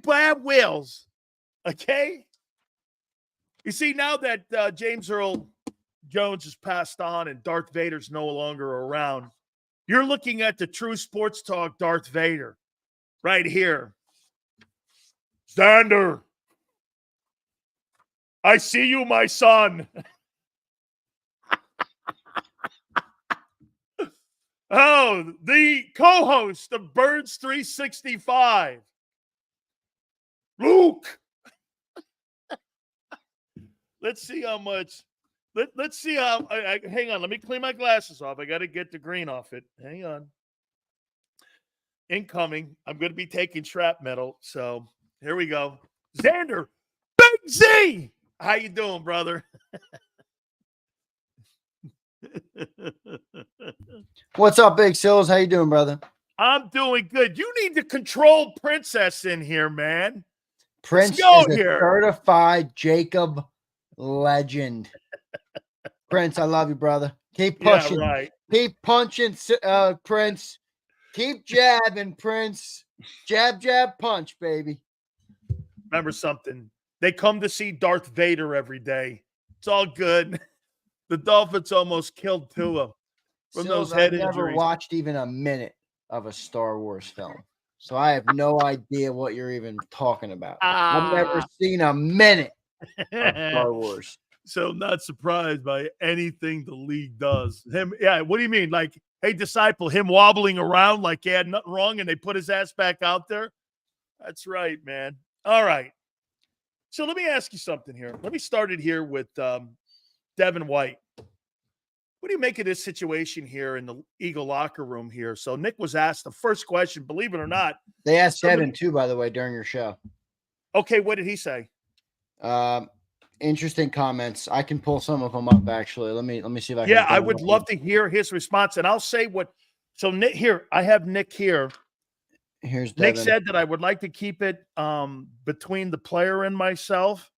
bad wills. Okay? You see, now that James Earl Jones has passed on and Darth Vader's no longer around, you're looking at the true sports talk Darth Vader right here. Zander, I see you, my son. Oh, the co-host of Birds 365, Luke. Let's see how much. Let's see how. Hang on. Let me clean my glasses off. I got to get the green off it. Hang on. Incoming. I'm going to be taking shrapnel. So here we go. Zander, Big Z. How you doing, brother? What's up, Big Sills? How you doing, brother? I'm doing good. You need to control Princess in here, man. Prince is a certified JAKIB legend. Prince, I love you, brother. Keep pushing. Yeah, right. Keep punching, Prince. Keep jabbing, Prince. Jab, jab, punch, baby. Remember something. They come to see Darth Vader every day. It's all good. The Dolphins almost killed Tua from those head injuries. I've never watched even a minute of a Star Wars film, so I have no idea what you're even talking about. I've never seen a minute of Star Wars. So not surprised by anything the league does. Yeah, what do you mean? Like, hey, disciple, him wobbling around like he had nothing wrong and they put his ass back out there? That's right, man. All right. So let me ask you something here. Let me start it here with Devin White. What do you make of this situation here in the Eagle locker room here? So Nick was asked the first question, believe it or not. They asked Devin too, by the way, during your show. Okay, what did he say? Interesting comments. I can pull some of them up actually. Let me see if I can. Yeah, I would love to hear his response, and I'll say what. So Nick here, I have Nick here. Here's Devin. Nick said that I would like to keep it between the player and myself.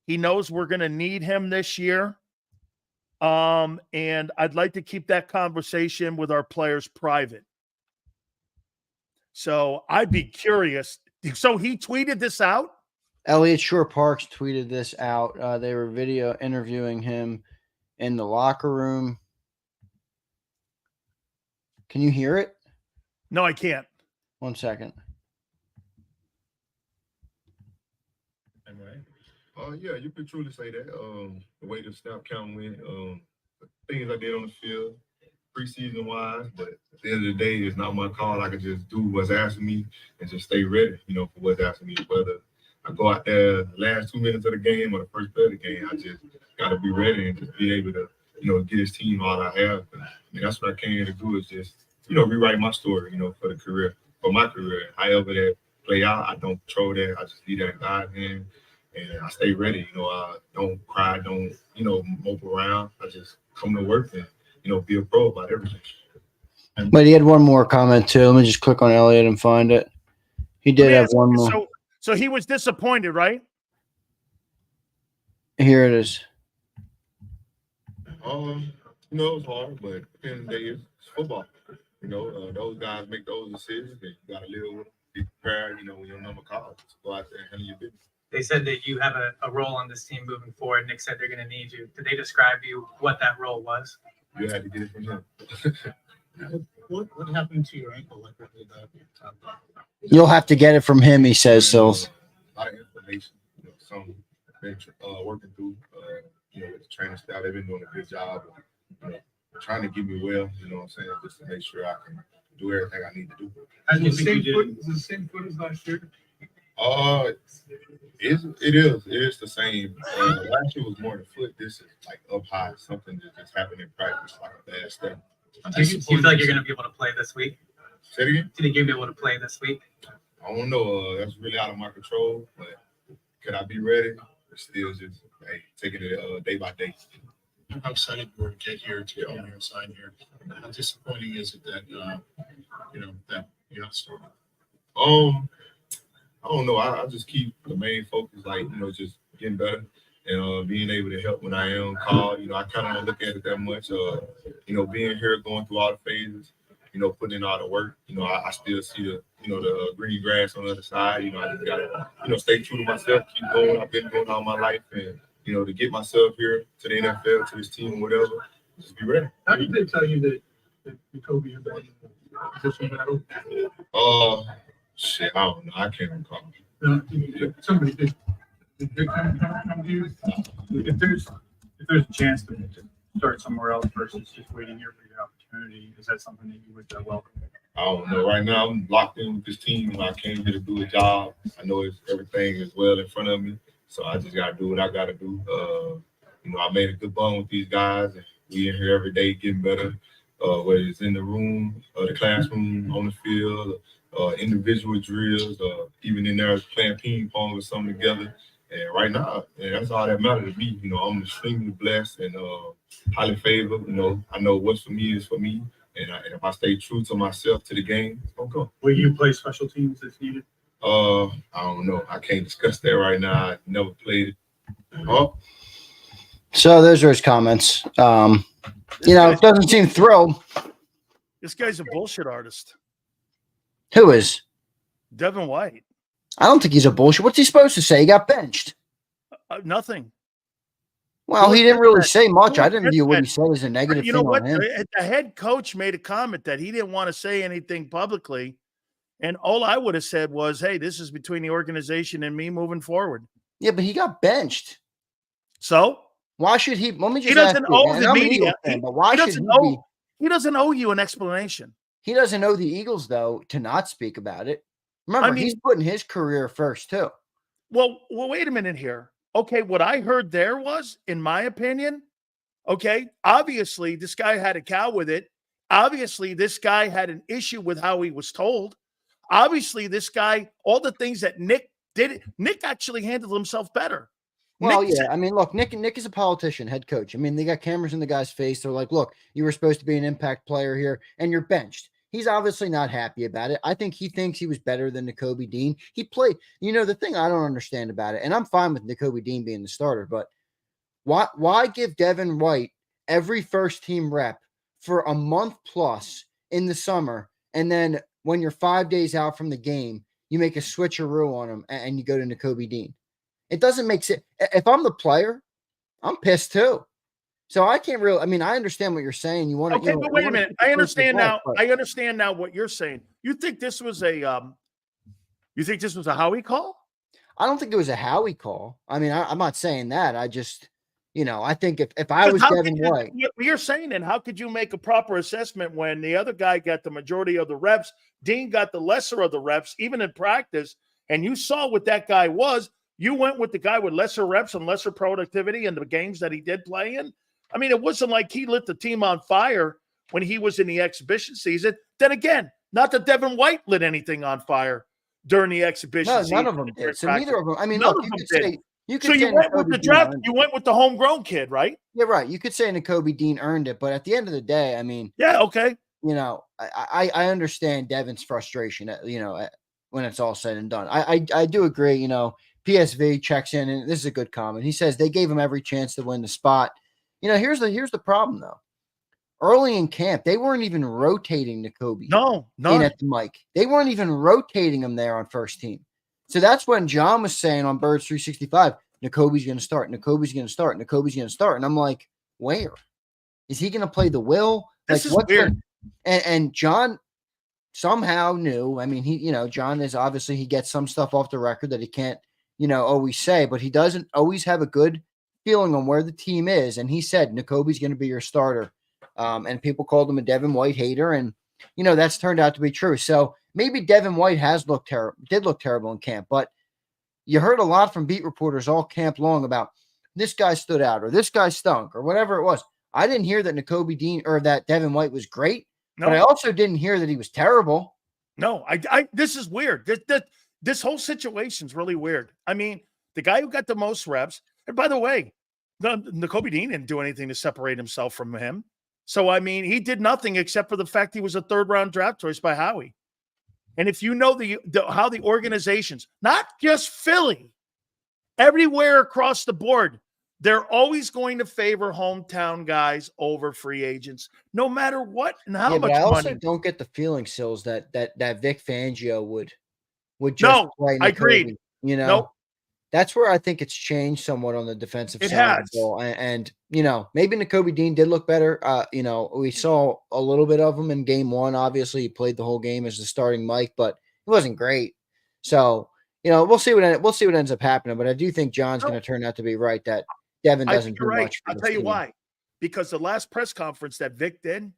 He knows we're going to need him this year. And I'd like to keep that conversation with our players private. So I'd be curious. So he tweeted this out? Elliott Shore Parks tweeted this out. They were video interviewing him in the locker room. Can you hear it? No, I can't. 1 second. Yeah, you could truly say that. The way the snap count went, things I did on the field, preseason wise, but at the end of the day, it's not my call. I can just do what's asked of me and just stay ready, for what's asked of me. Whether I go out there the last 2 minutes of the game or the first play of the game, I just got to be ready and just be able to, get his team all I have. And that's what I came here to do is just, rewrite my story, for the career, for my career. However that play out, I don't control that. I just leave that in God's hand. And I stay ready, I don't cry, don't, mope around. I just come to work and, be a pro about everything. But he had one more comment too. Let me just click on Elliott and find it. He did have one more. So he was disappointed, right? Here it is. It was hard, but at the end of the day, it's football. Those guys make those decisions and you got to live with them, be prepared, when your number calls. Just go out there and handle your business. They said that you have a role on this team moving forward. Nick said they're going to need you. Did they describe you what that role was? You had to get it from him. What happened to your ankle? You'll have to get it from him, he says, Sills. A lot of information. Some been working through, with the training staff. They've been doing a good job of, trying to get me well, just to make sure I can do everything I need to do. Is the same foot as last year? It is the same. Last year was more the foot. This is like up high. Something that just happened in practice, like a bad step. Do you feel like you're going to be able to play this week? Say it again? Do you think you're going to be able to play this week? I don't know. That's really out of my control. But could I be ready? It's still just taking it day by day. How excited you were to get here, to come here and sign here? How disappointing is it that that you're not starting? I don't know. I just keep the main focus, just getting better and being able to help when I am called. I kind of don't look at it that much. Being here, going through all the phases, putting in all the work. I still see the green grass on the other side. I just gotta, stay true to myself, keep going. I've been going all my life, and to get myself here to the NFL, to this team, whatever, just be ready. How did they tell you that Jacoby had been in the position battle? Shit, I don't know. I can't recall. Somebody did they come to you? If there's a chance to start somewhere else versus just waiting here for your opportunity, is that something that you would welcome? I don't know. Right now, I'm locked in with this team. I came here to do a job. I know everything is well in front of me, so I just got to do what I got to do. I made a good bond with these guys, and we in here every day getting better, whether it's in the room, the classroom, on the field, individual drills, even in there playing ping pong or something together. And right now, that's all that matters to me. I'm extremely blessed and highly favored. I know what's for me is for me. And if I stay true to myself, to the game, it's going to go. Will you play special teams if needed? I don't know. I can't discuss that right now. I never played it. So those are his comments. It doesn't seem thrilled. This guy's a bullshit artist. Who is? Devin White. I don't think he's a bullshit. What's he supposed to say? He got benched. Nothing. Well, he didn't really say much. I didn't view what he said as a negative thing on him. The head coach made a comment that he didn't want to say anything publicly. And all I would have said was, hey, this is between the organization and me moving forward. Yeah, but he got benched. So? Why should he? Let me just he doesn't owe the media. But why should he? He doesn't owe you an explanation. He doesn't owe the Eagles, though, to not speak about it. Remember, he's putting his career first, too. Well, wait a minute here. Okay, what I heard there was, in my opinion, okay, obviously this guy had a cow with it. Obviously, this guy had an issue with how he was told. Obviously, this guy, all the things that Nick did, Nick actually handled himself better. Well, look, Nick is a politician, head coach. They got cameras in the guy's face. They're like, look, you were supposed to be an impact player here, and you're benched. He's obviously not happy about it. I think he thinks he was better than Nakobe Dean. He played, the thing I don't understand about it, and I'm fine with Nakobe Dean being the starter, but why give Devin White every first team rep for a month plus in the summer, and then when you're 5 days out from the game, you make a switcheroo on him and you go to Nakobe Dean? It doesn't make sense. If I'm the player, I'm pissed too. So I can't really. I understand what you're saying. You want to. Okay, but wait a minute. I understand now. I understand now what you're saying. You think this was a Howie call? I don't think it was a Howie call. I'm not saying that. I just, I think if I was Devin White, you're saying, and how could you make a proper assessment when the other guy got the majority of the reps, Dean got the lesser of the reps, even in practice, and you saw what that guy was. You went with the guy with lesser reps and lesser productivity in the games that he did play in. It wasn't like he lit the team on fire when he was in the exhibition season. Then again, not that Devin White lit anything on fire during the exhibition season. None of them did. So neither of them. Look, you could say you went with the draft. You went with the homegrown kid, right? Yeah, right. You could say Nakobe Dean earned it, but at the end of the day, yeah, okay. I understand Devin's frustration. When it's all said and done, I do agree. PSV checks in, and this is a good comment. He says they gave him every chance to win the spot. Here's the problem, though. Early in camp, they weren't even rotating Nakobe. No. At the mic. They weren't even rotating him there on first team. So that's when John was saying on Birds 365, Nakobe's going to start. Nakobe's going to start. Nakobe's going to start. And I'm like, where? Is he going to play the will? This is weird. And John somehow knew. John is obviously, he gets some stuff off the record that he can't, always say, but he doesn't always have a good feeling on where the team is. And he said, Nakobe's going to be your starter. And people called him a Devin White hater. And, that's turned out to be true. So maybe Devin White did look terrible in camp, but you heard a lot from beat reporters all camp long about this guy stood out or this guy stunk or whatever it was. I didn't hear that Nakobe Dean or that Devin White was great, but I also didn't hear that he was terrible. No, this is weird. This whole situation's really weird. The guy who got the most reps, and by the way, Nakobe Dean didn't do anything to separate himself from him. So, he did nothing except for the fact he was a third-round draft choice by Howie. And if you know how the organizations, not just Philly, everywhere across the board, they're always going to favor hometown guys over free agents, no matter what and how Yeah, but much I also money. don't get the feeling, Sills, that Vic Fangio would just No, play I agreed. Nakobe. You know, Nope, that's where I think it's changed somewhat on the defensive it side of the has. ball. And you know, maybe Nakobe Dean did look better. You know, we saw a little bit of him in game one. Obviously, he played the whole game as the starting Mike, but he wasn't great. So, you know, we'll see what ends up happening. But I do think John's No, going to turn out to be right that Devin I think doesn't you're do right. much for I'll this tell you team. why. Because the last press conference that Vic did,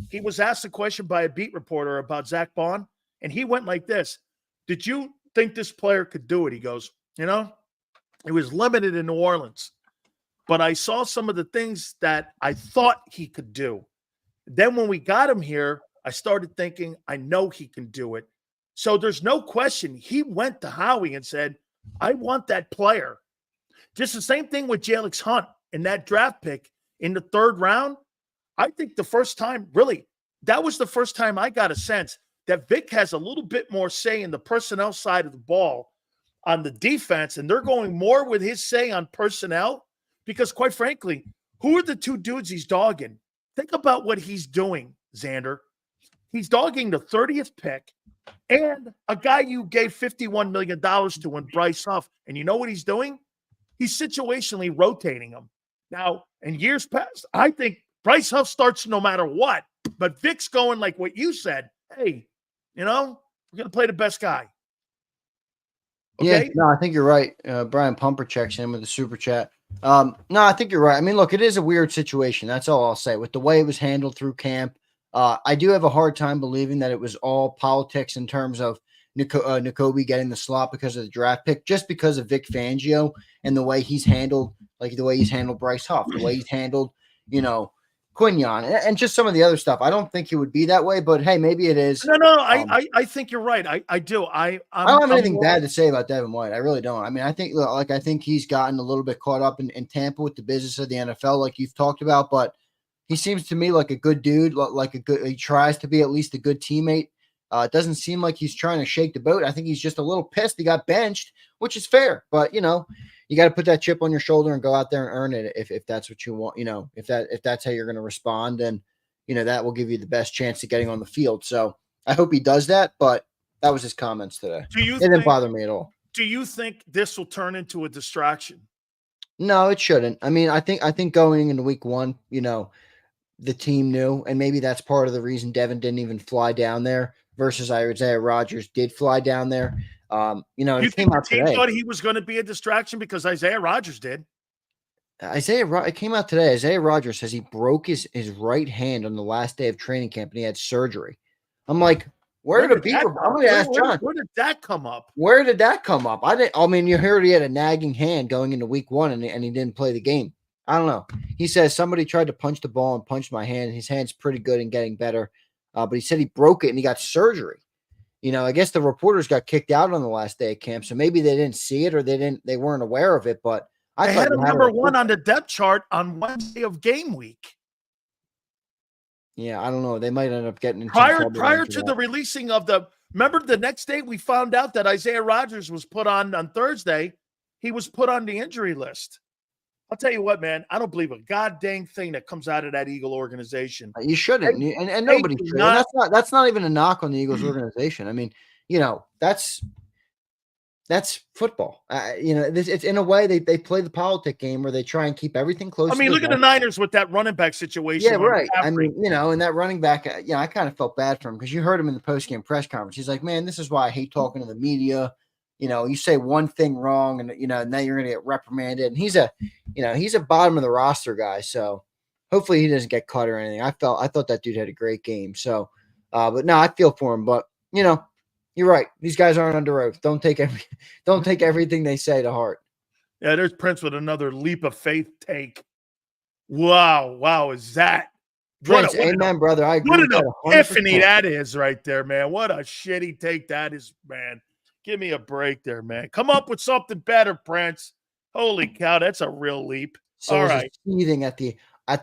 he was asked a question by a beat reporter about Zach Bond, and he went like this: "Did you think this player could do it?" He goes, "You know, he was limited in New Orleans, but I saw some of the things that I thought he could do. Then when we got him here, I started thinking, I know he can do it." So there's no question. He went to Howie and said, "I want that player." Just the same thing with Jalix Hunt in that draft pick in the 3rd round. I think the first time, really, that was the first time I got a sense that Vic has a little bit more say in the personnel side of the ball on the defense, and they're going more with his say on personnel because, quite frankly, who are the 2 dudes he's dogging? Think about what he's doing, Zander. He's dogging the 30th pick and a guy you gave $51 million to in Bryce Huff. And you know what he's doing? He's situationally rotating him. Now, in years past, I think Bryce Huff starts no matter what. But Vic's going like what you said. Hey, you know, we're going to play the best guy. Yeah, Okay? no, I think you're right. Brian Pumper checks in with the super chat. No, I think you're right. I mean, look, it is a weird situation. That's all I'll say. With the way it was handled through camp, I do have a hard time believing that it was all politics in terms of Nakobe getting the slot because of the draft pick, just because of Vic Fangio and the way he's handled, like the way he's handled Bryce Huff, the way he's handled, you know, Quignon, and just some of the other stuff. I don't think it would be that way, but hey, maybe it is. No. I think you're right. I do. I don't have anything bad to say about Devin White. I really don't. I mean, I think he's gotten a little bit caught up in Tampa with the business of the NFL, like you've talked about, but he seems to me like a good dude, he tries to be at least a good teammate. It doesn't seem like he's trying to shake the boat. I think he's just a little pissed he got benched, which is fair, but you know, you got to put that chip on your shoulder and go out there and earn it if that's what you want. You know, if that's how you're going to respond, then you know that will give you the best chance of getting on the field. So I hope he does that. But that was his comments today. It didn't bother me at all. Do you think this will turn into a distraction? No, it shouldn't. I mean, I think going into week 1, you know, the team knew, and maybe that's part of the reason Devin didn't even fly down there versus Isaiah Rodgers did fly down there. You know, You it came think out the team today. thought he was going to be a distraction because Isaiah Rodgers did? It came out today. Isaiah Rodgers says he broke his right hand on the last day of training camp and he had surgery. I'm like, I'm going to ask John. Where did that come up? Where did that come up? I mean, you heard he had a nagging hand going into week 1 and he didn't play the game. I don't know. He says somebody tried to punch the ball and punched my hand. His hand's pretty good and getting better. But he said he broke it and he got surgery. You know, I guess the reporters got kicked out on the last day of camp, so maybe they didn't see it or they weren't aware of it. But I had him number 1 on the depth chart on Wednesday of game week. Yeah, I don't know. They might end up getting into prior to the releasing of the. Remember, the next day we found out that Isaiah Rodgers was put on Thursday. He was put on the injury list. I'll tell you what, man. I don't believe a goddamn thing that comes out of that Eagle organization. You shouldn't, and nobody should. That's not even a knock on the Eagles organization. I mean, you know, that's football. You know, it's in a way they play the politic game where they try and keep everything close. I mean, look at the Niners with that running back situation. Yeah, right. I mean, you know, and that running back, I kind of felt bad for him because you heard him in the post-game press conference. He's like, man, this is why I hate talking to the media. You know, you say one thing wrong and, you know, now you're going to get reprimanded. And he's a bottom of the roster guy. So hopefully he doesn't get cut or anything. I thought that dude had a great game. So, but no, I feel for him. But, you know, you're right. These guys aren't under oath. Don't take everything they say to heart. Yeah, there's Prince with another leap of faith take. Wow, is that? Prince, amen, brother. I agree. What an epiphany that is right there, man. What a shitty take that is, man. Give me a break there, man. Come up with something better, Prince. Holy cow, that's a real leap. So all right. Seething at the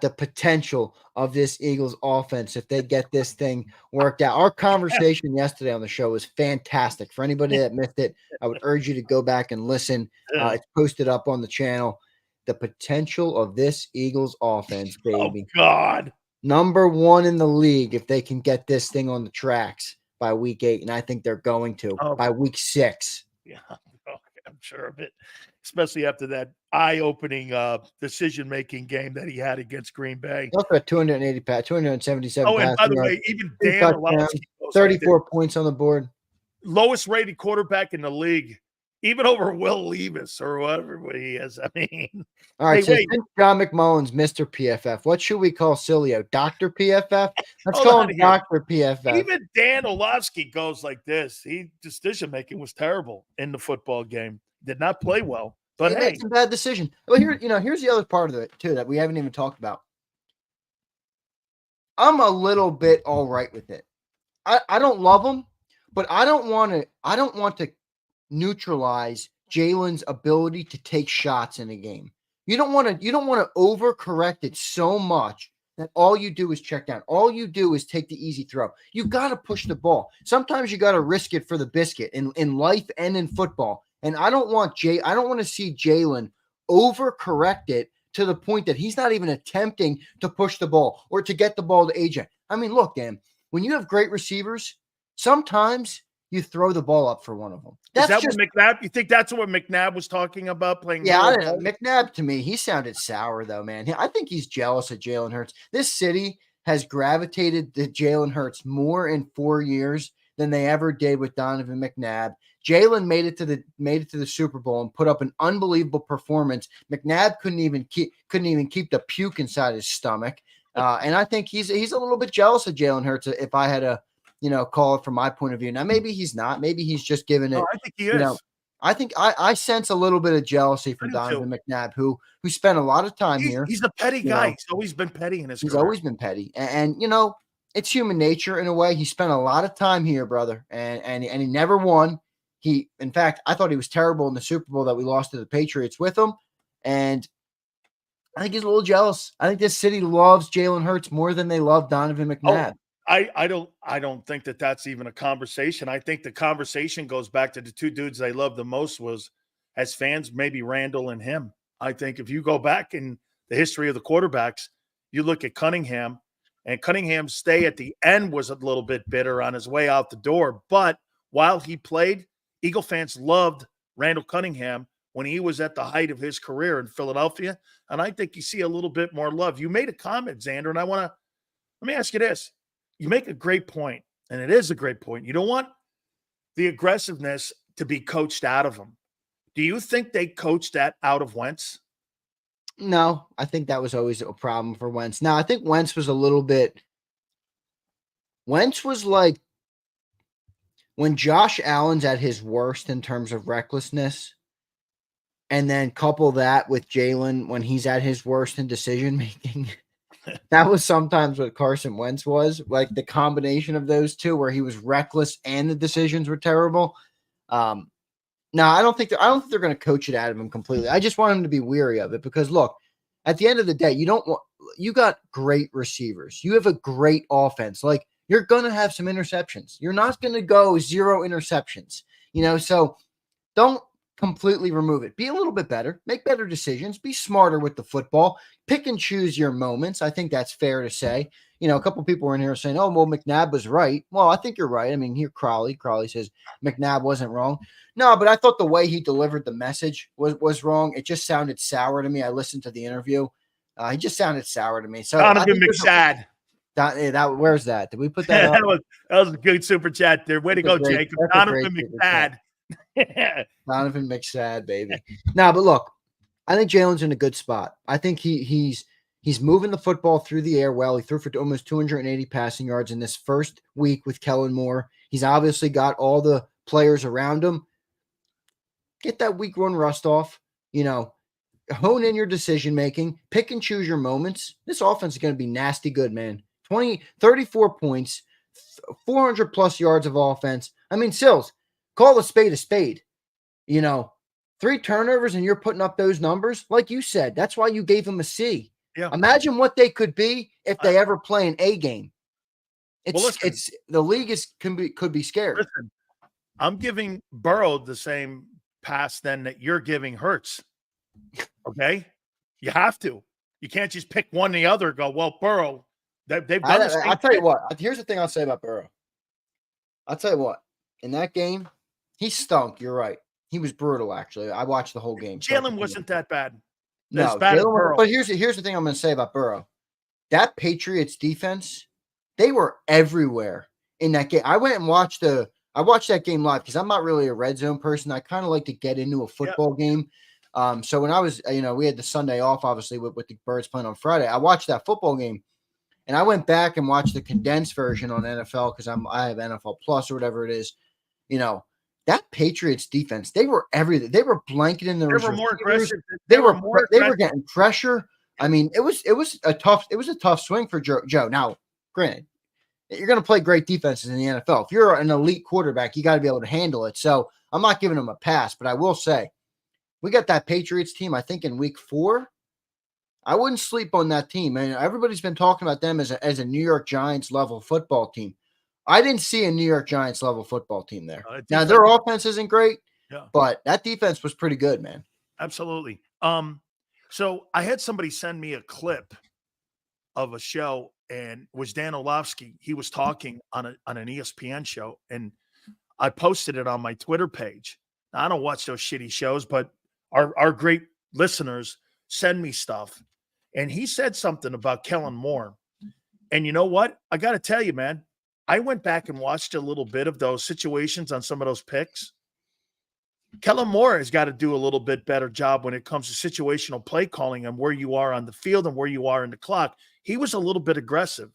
potential of this Eagles offense if they get this thing worked out. Our conversation yesterday on the show was fantastic. For anybody that missed it, I would urge you to go back and listen. It's posted up on the channel. the potential of this Eagles offense, Oh baby. God. Number 1 in the league if they can get this thing on the tracks by week 8, and I think they're going to Oh. by week 6. Yeah, I'm sure of it. Especially after that eye-opening decision-making game that he had against Green Bay. Also at 277 Oh, and by the passing way, yards, even 3 Dan touchdowns, Orlovsky goes like 34 this. points on the board. Lowest rated quarterback in the league, even over Will Levis or whatever he is. I mean, All right, hey, so wait, since John McMullen's Mr. PFF, what should we call Sileo? Dr. PFF? Let's hold call on him here. Dr. PFF. Even Dan Orlovsky goes like this. Decision making was terrible in the football game. Did not play well. But He hey, made some bad decision. Well, here's the other part of it too that we haven't even talked about. I'm a little bit all right with it. I don't love him, but I don't want to neutralize Jalen's ability to take shots in a game. You don't want to overcorrect it so much that all you do is check down. All you do is take the easy throw. You got to push the ball. Sometimes you got to risk it for the biscuit in life and in football. And I don't want to see Jalen overcorrect it to the point that he's not even attempting to push the ball or to get the ball to AJ. I mean, look, Dan, when you have great receivers, sometimes you throw the ball up for one of them. is that what McNabb? You think that's what McNabb was talking about playing? Yeah, I don't know. McNabb, to me, he sounded sour, though, man. I think he's jealous of Jalen Hurts. This city has gravitated to Jalen Hurts more in 4 years than they ever did with Donovan McNabb. Jalen made it to the Super Bowl and put up an unbelievable performance. McNabb couldn't even keep the puke inside his stomach. And I think he's a little bit jealous of Jalen Hurts, if I had to, call it from my point of view. Now, maybe he's not. Maybe he's just giving it. Oh, I think he is. I think I sense a little bit of jealousy from Donovan McNabb, who spent a lot of time here. He's a petty guy. He's always been petty in his career. He's always been petty. And it's human nature in a way. He spent a lot of time here, brother, and he never won. In fact, I thought he was terrible in the Super Bowl that we lost to the Patriots with him. And I think he's a little jealous. I think this city loves Jalen Hurts more than they love Donovan McNabb. I don't think that that's even a conversation. I think the conversation goes back to the two dudes they loved the most was, as fans, maybe Randall and him. I think if you go back in the history of the quarterbacks, you look at Cunningham, and Cunningham's stay at the end was a little bit bitter on his way out the door. But while he played, Eagle fans loved Randall Cunningham when he was at the height of his career in Philadelphia. And I think you see a little bit more love. You made a comment, Zander, and let me ask you this. You make a great point, and it is a great point. You don't want the aggressiveness to be coached out of him. Do you think they coached that out of Wentz? No, I think that was always a problem for Wentz. Now, I think Wentz was like when Josh Allen's at his worst in terms of recklessness, and then couple that with Jalen when he's at his worst in decision making. That was sometimes what Carson Wentz was, like the combination of those two, where he was reckless and the decisions were terrible. No, I don't think they're going to coach it out of him completely. I just want him to be weary of it because, look, at the end of the day, you got great receivers. You have a great offense. Like, you're going to have some interceptions. You're not going to go 0 interceptions, so don't completely remove it. Be a little bit better, make better decisions, be smarter with the football, pick and choose your moments. I think that's fair to say. A couple people were in here saying, oh, well, McNabb was right. Well, I think you're right. I mean, here, Crawley says McNabb wasn't wrong. No, but I thought the way he delivered the message was wrong. It just sounded sour to me. I listened to the interview. He just sounded sour to me. So Donovan McSad. Where's that? Did we put that up? that was a good super chat there. Way to go, Jacob. Donovan McSad. Donovan McSad, baby. But look, I think Jalen's in a good spot. I think he's moving the football through the air well. He threw for almost 280 passing yards in this first week with Kellen Moore. He's obviously got all the players around him. Get that week 1 rust off. Hone in your decision making. Pick and choose your moments. This offense is going to be nasty good, man. 34 points, 400 plus yards of offense. I mean, Sills, call a spade a spade. 3 turnovers and you're putting up those numbers. Like you said, that's why you gave them a C. Yeah. Imagine what they could be if they ever play an A game. It's the league could be scared. Listen, I'm giving Burrow the same pass then that you're giving Hurts. Okay? You have to. You can't just pick one or the other and go, well, Burrow, they've done the same I'll tell you thing. what. Here's the thing I'll say about Burrow. I'll tell you what. In that game, he stunk. You're right. He was brutal, actually. I watched the whole game. Jalen wasn't that bad. No, As bad as Burrow. but here's the thing I'm going to say about Burrow. That Patriots defense, they were everywhere in that game. I watched that game live because I'm not really a red zone person. I kind of like to get into a football game. So when I was, we had the Sunday off, obviously, with the Birds playing on Friday. I watched that football game, and I went back and watched the condensed version on NFL because I have NFL Plus or whatever it is. That Patriots defense, they were everything. They were blanketing the. They were more aggressive. They were getting pressure. I mean, it was a tough swing for Joe. Now, granted, you're going to play great defenses in the NFL. If you're an elite quarterback, you got to be able to handle it. So I'm not giving them a pass, but I will say we got that Patriots team, I think, in week 4. I wouldn't sleep on that team. And everybody's been talking about them as a New York Giants level football team. I didn't see a New York Giants level football team there. Now, their offense isn't great, but that defense was pretty good, man. Absolutely. So I had somebody send me a clip of a show, and it was Dan Orlovsky. He was talking on an ESPN show, and I posted it on my Twitter page. Now, I don't watch those shitty shows, but our great listeners send me stuff. And he said something about Kellen Moore. And you know what? I got to tell you, man, I went back and watched a little bit of those situations on some of those picks. Kellen Moore has got to do a little bit better job when it comes to situational play calling and where you are on the field and where you are in the clock. He was a little bit aggressive.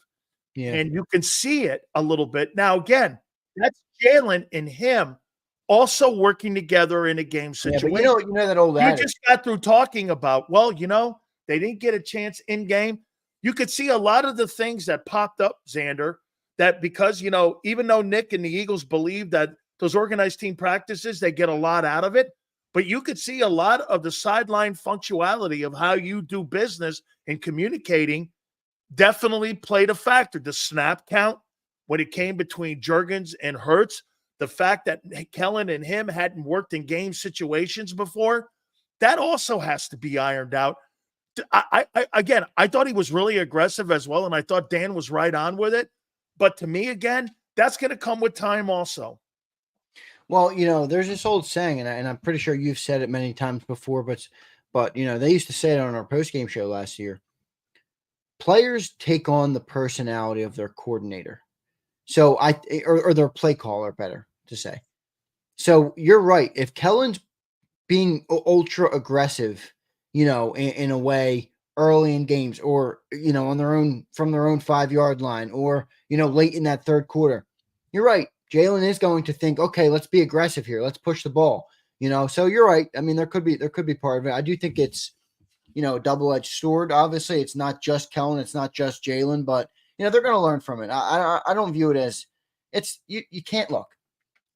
Yeah. And you can see it a little bit. Now, again, that's Jalen and him also working together in a game situation. Yeah, but you know that old adage. You just got through talking about, well, they didn't get a chance in game. You could see a lot of the things that popped up, Zander, that because, even though Nick and the Eagles believe that those organized team practices, they get a lot out of it, but you could see a lot of the sideline functionality of how you do business and communicating definitely played a factor. The snap count when it came between Juergens and Hurts, the fact that Kellen and him hadn't worked in game situations before, that also has to be ironed out. I thought he was really aggressive as well, and I thought Dan was right on with it. But to me, again, that's going to come with time also. Well, there's this old saying, and I'm pretty sure you've said it many times before, but they used to say it on our postgame show last year. Players take on the personality of their coordinator. So or their play caller, better to say. So you're right. If Kellen's being ultra aggressive, in a way early in games, or on their own from their own 5-yard line, or late in that third quarter, you're right. Jalen is going to think, okay, let's be aggressive here. Let's push the ball. So you're right. I mean, there could be part of it. I do think it's a double-edged sword. Obviously, it's not just Kellen, it's not just Jalen, but they're going to learn from it. I don't view it as you can't look.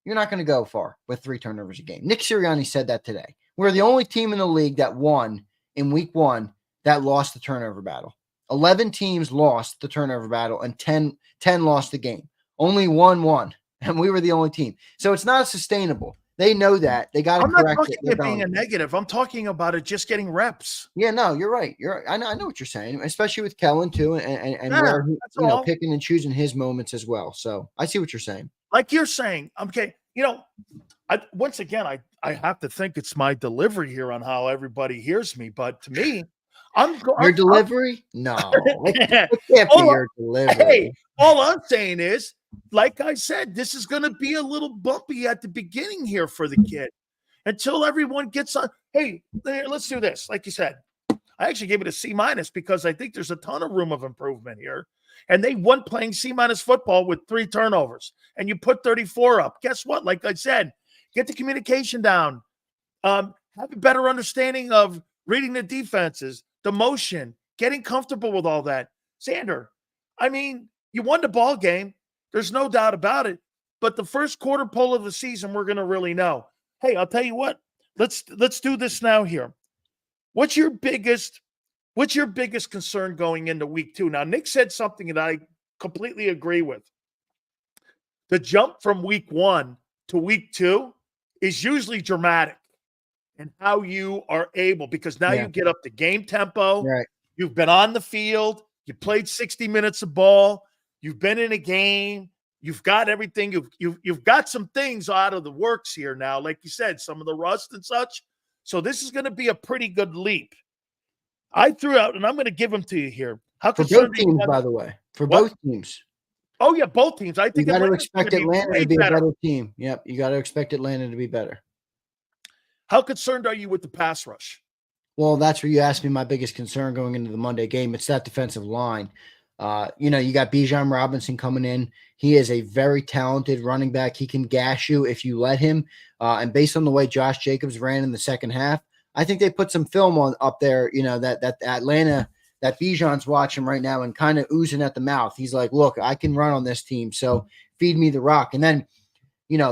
You're not going to go far with 3 turnovers a game. Nick Sirianni said that today. We're the only team in the league that won in week 1 that lost the turnover battle. 11 teams lost the turnover battle, and 10 lost the game. Only 1 won, and we were the only team. So it's not sustainable. They know that. They got to correct it. I'm not talking it being a negative. I'm talking about it just getting reps. Yeah, no, you're right. I know what you're saying, especially with Kellen too, and where picking and choosing his moments as well. So I see what you're saying. Like you're saying, okay, once again, I have to think it's my delivery here on how everybody hears me, but to me, your delivery? No, it can't be your delivery. Hey, all I'm saying is, like I said, this is going to be a little bumpy at the beginning here for the kid until everyone gets on. Hey, let's do this. Like you said, I actually gave it a C- because I think there's a ton of room of improvement here. And they won playing C- football with 3 turnovers, and you put 34 up. Guess what? Like I said, get the communication down. Have a better understanding of reading the defenses, the motion, getting comfortable with all that. Zander, I mean, you won the ball game. There's no doubt about it. But the first quarter poll of the season, we're going to really know. Hey, I'll tell you what. Let's do this now here. What's your biggest concern going into week 2? Now, Nick said something that I completely agree with. The jump from week 1 to week 2 is usually dramatic. and how you are able, because now Yeah. you get up to game tempo. Right. You've been on the field. You played 60 minutes of ball. You've been in a game. You've got everything. You've got some things out of the works here now, like you said, some of the rust and such. So this is going to be a pretty good leap. I threw out, and I'm going to give them to you here. How For concerned both are you teams, on- by the way. For What? both teams. Oh yeah, both teams. I You think got to Atlanta's expect gonna Atlanta way to be a better. better team. Yep. You got to expect Atlanta to be better. How concerned are you with the pass rush? Well, that's where you asked me my biggest concern going into the Monday game. It's that defensive line. You got Bijan Robinson coming in. He is a very talented running back. He can gash you if you let him. And based on the way Josh Jacobs ran in the second half, I think they put some film on up there, that Atlanta, that Bijan's watching right now and kind of oozing at the mouth. He's like, look, I can run on this team, so feed me the rock. And then,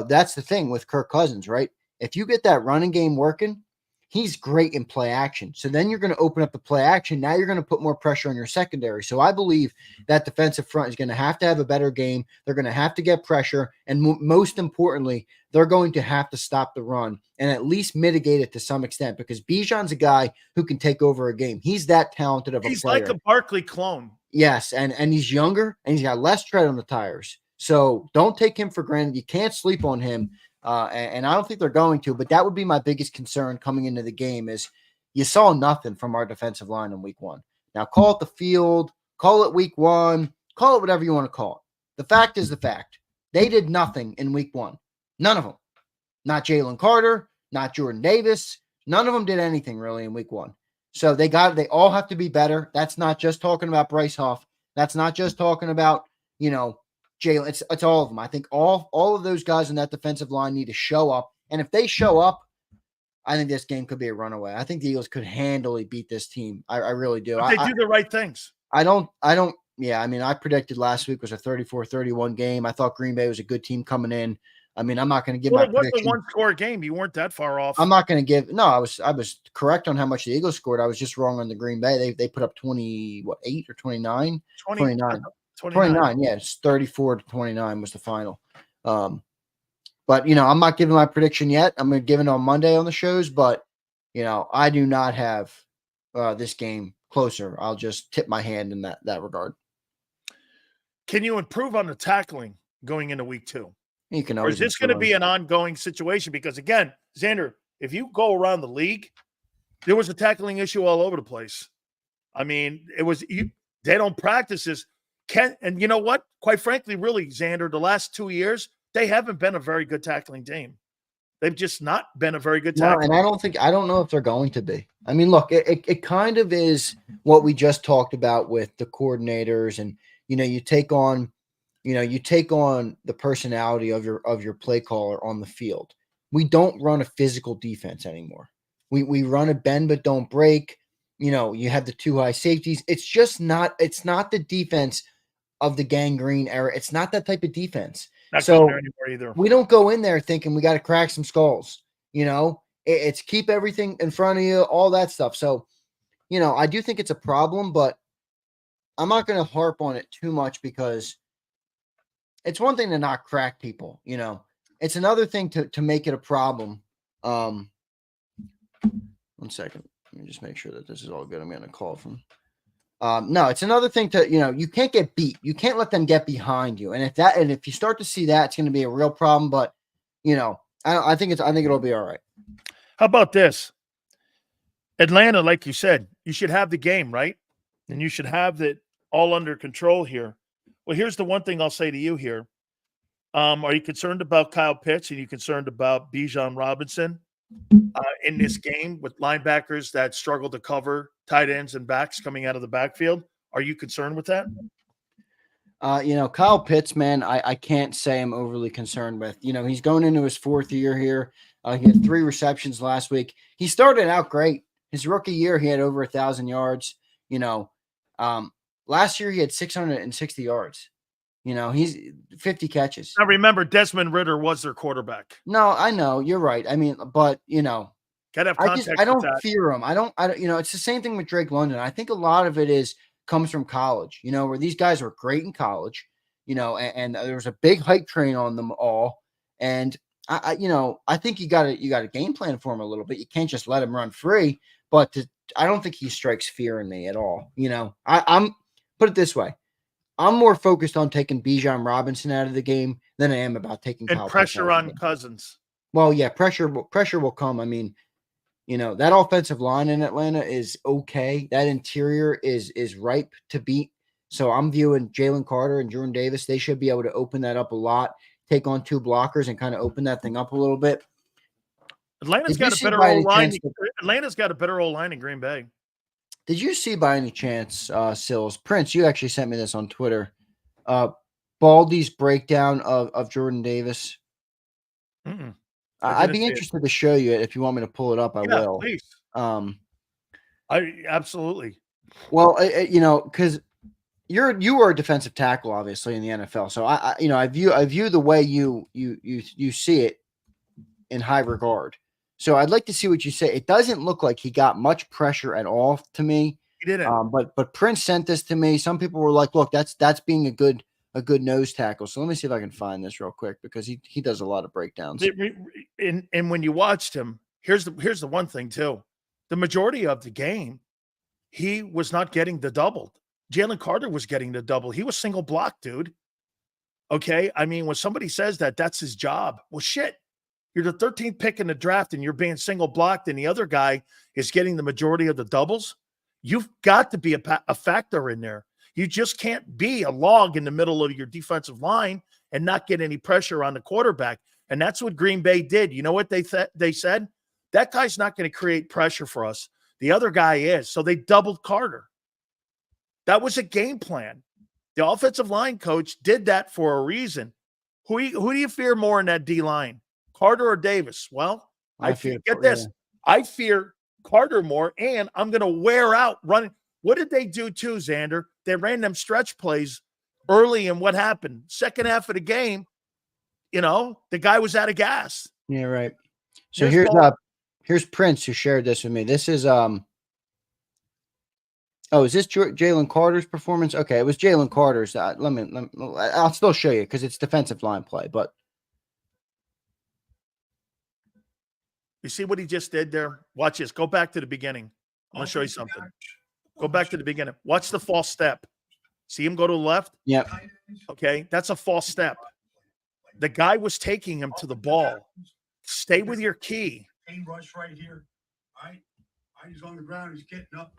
that's the thing with Kirk Cousins, right? If you get that running game working, he's great in play action. So then you're going to open up the play action. Now you're going to put more pressure on your secondary. So I believe that defensive front is going to have a better game. They're going to have to get pressure. And most importantly, they're going to have to stop the run and at least mitigate it to some extent, because Bijan's a guy who can take over a game. He's that talented of a He's player. like a Barkley clone. Yes, and he's younger and he's got less tread on the tires. So don't take him for granted. You can't sleep on him. And I don't think they're going to, but that would be my biggest concern coming into the game is you saw nothing from our defensive line in week one. Now call it the field, call it week one, call it whatever you want to call it. The fact is the fact. They did nothing in week one. None of them. Not Jalen Carter, not Jordan Davis. None of them did anything really in week one. So they all have to be better. That's not just talking about Bryce Huff. That's not just talking about, Jalen. It's all of them. I think all of those guys in that defensive line need to show up. And if they show up, I think this game could be a runaway. I think the Eagles could handily beat this team. I really do. But they do the right things. Yeah, I predicted last week was a 34-31 game. I thought Green Bay was a good team coming in. I'm not going to give my it was prediction. a one-score game. You weren't that far off. I'm not going to give. No, I was correct on how much the Eagles scored. I was just wrong on the Green Bay. They put up 8 or 29? 29. Yeah, it's 34-29 was the final. But I'm not giving my prediction yet. I'm going to give it on Monday on the shows. But I do not have this game closer. I'll just tip my hand in that regard. Can you improve on the tackling going into week two? You can Or always is this going to be an ongoing situation? Because again, Zander, if you go around the league, there was a tackling issue all over the place. They don't practice this. And you know what? Quite frankly, really, Zander, the last 2 years, they haven't been a very good tackling team. They've just not been a very good tackling. No, and I don't know if they're going to be. Look, it kind of is what we just talked about with the coordinators, and you take on the personality of your play caller on the field. We don't run a physical defense anymore. We run a bend but don't break. You have the two high safeties. It's not the defense of the gangrene era. It's not that type of defense. Not so going there anymore either. We don't go in there thinking we got to crack some skulls. It's keep everything in front of you, all that stuff. So, I do think it's a problem, but I'm not going to harp on it too much because it's one thing to not crack people. It's another thing to make it a problem. 1 second. Let me just make sure that this is all good. I'm getting a call from. No, it's another thing to, you can't get beat. You can't let them get behind you. And if you start to see that, it's going to be a real problem. But, I think it'll be all right. How about this? Atlanta, like you said, you should have the game, right? And you should have it all under control here. Well, here's the one thing I'll say to you here. Are you concerned about Kyle Pitts? Are you concerned about Bijan Robinson in this game with linebackers that struggle to cover tight ends and backs coming out of the backfield? Are you concerned with that? Kyle Pitts, man, I can't say I'm overly concerned with. He's going into his fourth year here. He had 3 receptions last week. He started out great. His rookie year, he had over 1,000 yards. Last year he had 660 yards. He's 50 catches. Now remember, Desmond Ridder was their quarterback. No, I know you're right. But Gotta have context. I don't fear him. I don't. It's the same thing with Drake London. I think a lot of it comes from college. Where these guys were great in college. And there was a big hype train on them all. And I think you got a game plan for him a little bit. You can't just let him run free, but I don't think he strikes fear in me at all. I'm put it this way. I'm more focused on taking Bijan Robinson out of the game than I am about taking And Kyle Pitts pressure out of the on game. Cousins. Well, yeah, pressure will come. I mean, that offensive line in Atlanta is okay. That interior is ripe to beat. So I'm viewing Jalen Carter and Jordan Davis. They should be able to open that up a lot, take on 2 blockers and kind of open that thing up a little bit. Atlanta's got a better old line. Atlanta's got a better old line in Green Bay. Did you see by any chance, Sills, Prince, you actually sent me this on Twitter, Baldy's breakdown of Jordan Davis? I'd be interested to show you it. If you want me to pull it up, I will. Please. Absolutely. Well, because you are a defensive tackle, obviously, in the NFL. So I view the way you see it in high regard. So I'd like to see what you say. It doesn't look like he got much pressure at all to me. He didn't. But Prince sent this to me. Some people were like, "Look, that's being a good nose tackle." So let me see if I can find this real quick because he does a lot of breakdowns. And when you watched him, here's the one thing too. The majority of the game, he was not getting the double. Jalen Carter was getting the double. He was single block, dude. Okay. I mean, when somebody says that, that's his job. Well, shit. You're the 13th pick in the draft and you're being single blocked and the other guy is getting the majority of the doubles. You've got to be a factor in there. You just can't be a log in the middle of your defensive line and not get any pressure on the quarterback. And that's what Green Bay did. You know what they said? That guy's not going to create pressure for us. The other guy is. So they doubled Carter. That was a game plan. The offensive line coach did that for a reason. Who do you fear more in that D line? Carter or Davis? Well, I fear Carter more, and I'm going to wear out running. What did they do too, Zander? They ran them stretch plays early, and what happened? Second half of the game, the guy was out of gas. Yeah, right. So here's Prince who shared this with me. This is is this Jalen Carter's performance? Okay, it was Jalen Carter's. I'll still show you because it's defensive line play, but. You see what he just did there? Watch this. Go back to the beginning. I want to show you something. Go back to the beginning. Watch the false step. See him go to the left? Yep. Okay, that's a false step. The guy was taking him to the ball. Stay with your key. Pain rush right here. All right. He's on the ground. He's getting up.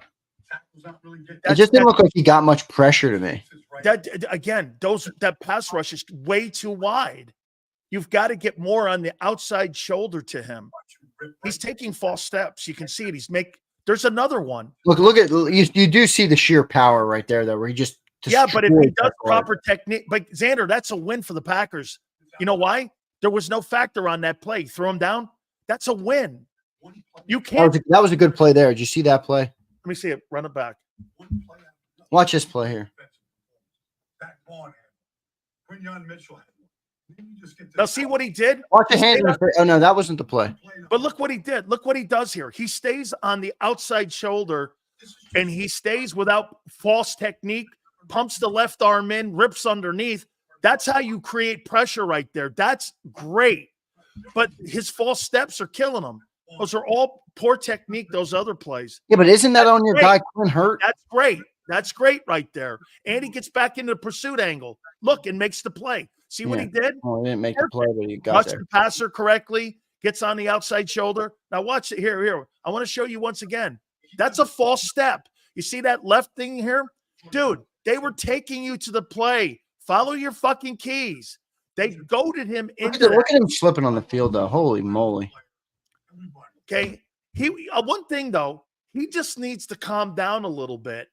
Tackle's not really getting. It just didn't look like he got much pressure to me. That pass rush is way too wide. You've got to get more on the outside shoulder to him. He's taking false steps. You can see it. There's another one. Look at you do see the sheer power right there, though, where he just but if he does proper technique, but Zander, that's a win for the Packers. You know why? There was no factor on that play. Throw him down. That's a win. You can't. That was a good play there. Did you see that play? Let me see it. Run it back. Watch this play here. Now see what he did? Watch the hand. Oh, no, that wasn't the play. But look what he did. Look what he does here. He stays on the outside shoulder, and he stays without false technique, pumps the left arm in, rips underneath. That's how you create pressure right there. That's great. But his false steps are killing him. Those are all poor technique, those other plays. Yeah, but isn't that on your guy, Kellen Hurts? That's great. That's great right there. And he gets back into the pursuit angle. Look, and makes the play. See what he did? Oh, he didn't make the play, but he got Watch there. the passer correctly, gets on the outside shoulder. Now watch it here. I want to show you once again. That's a false step. You see that left thing here? Dude, they were taking you to the play. Follow your fucking keys. They goaded him into Look at him slipping on the field, though. Holy moly. Okay. One thing, though, he just needs to calm down a little bit.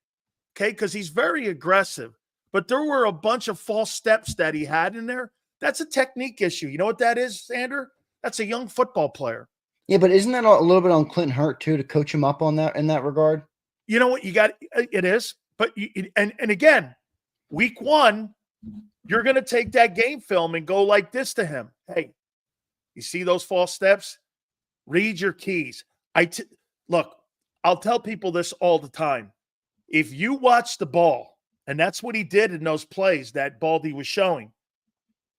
Okay, because he's very aggressive. But there were a bunch of false steps that he had in there. That's a technique issue. You know what that is, Zander? That's a young football player. Yeah, but isn't that a little bit on Clinton Hurt, too, to coach him up on that in that regard? You know what? It is. But, and again, week one, you're going to take that game film and go like this to him. Hey, you see those false steps? Read your keys. Look, I'll tell people this all the time. If you watch the ball, and that's what he did in those plays, that Baldy was showing.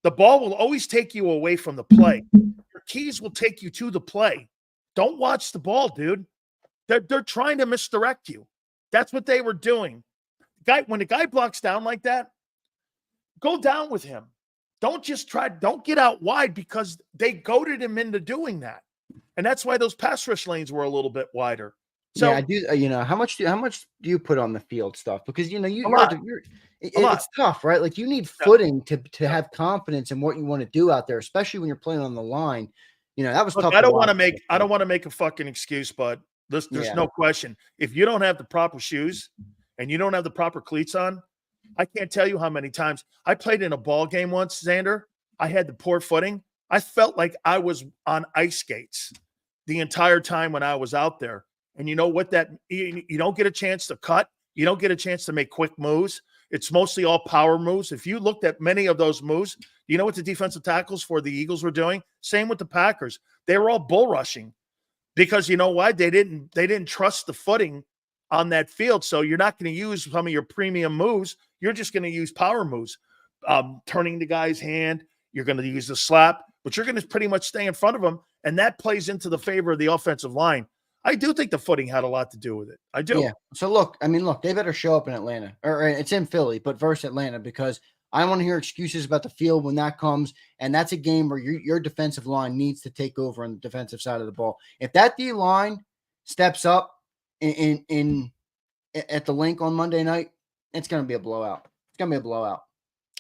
The ball will always take you away from the play. Your keys will take you to the play. Don't watch the ball, dude. They're trying to misdirect you. That's what they were doing. When the guy blocks down like that, go down with him. Don't get out wide because they goaded him into doing that. And that's why those pass rush lanes were a little bit wider. So yeah, I do. How much do you put on the field stuff? Because it's tough, right? Like you need footing to have confidence in what you want to do out there, especially when you're playing on the line. That was tough. I don't want to make a fucking excuse, but there's no question. If you don't have the proper shoes and you don't have the proper cleats on, I can't tell you how many times I played in a ball game once, Zander. I had the poor footing. I felt like I was on ice skates the entire time when I was out there. And you know what you don't get a chance to cut. You don't get a chance to make quick moves. It's mostly all power moves. If you looked at many of those moves, you know what the defensive tackles for the Eagles were doing? Same with the Packers. They were all bull rushing because you know why? They didn't trust the footing on that field. So you're not going to use some of your premium moves. You're just going to use power moves, turning the guy's hand. You're going to use the slap, but you're going to pretty much stay in front of them. And that plays into the favor of the offensive line. I do think the footing had a lot to do with it. I do. Yeah. So look, they better show up in Atlanta, or it's in Philly, but versus Atlanta, because I don't want to hear excuses about the field when that comes. And that's a game where your defensive line needs to take over on the defensive side of the ball. If that D line steps up at the link on Monday night, it's going to be a blowout. It's going to be a blowout.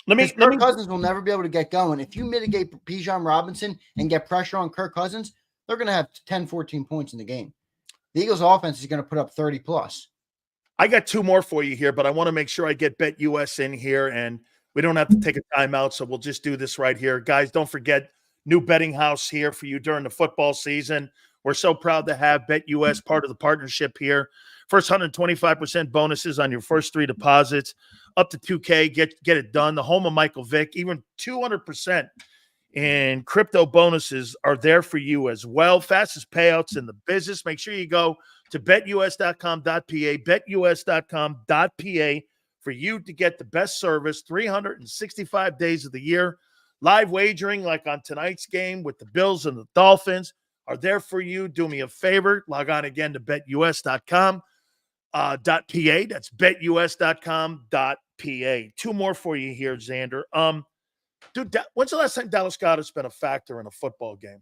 Kirk Cousins will never be able to get going. If you mitigate Bijan Robinson and get pressure on Kirk Cousins, they're going to have 10, 14 points in the game. The Eagles offense is going to put up 30 plus. I got two more for you here, but I want to make sure I get BetUS in here, and we don't have to take a timeout, so we'll just do this right here. Guys, don't forget, new betting house here for you during the football season. We're so proud to have BetUS part of the partnership here. First 125% bonuses on your first 3 deposits, up to $2K. Get it done. The home of Michael Vick, even 200%. And crypto bonuses are there for you as well. Fastest payouts in the business. Make sure you go to betus.com.pa, betus.com.pa for you to get the best service 365 days of the year. Live wagering like on tonight's game with the Bills and the Dolphins are there for you. Do me a favor. Log on again to betus.com.pa. That's betus.com.pa. Two more for you here, Zander. Dude, when's the last time Dallas Goedert's been a factor in a football game?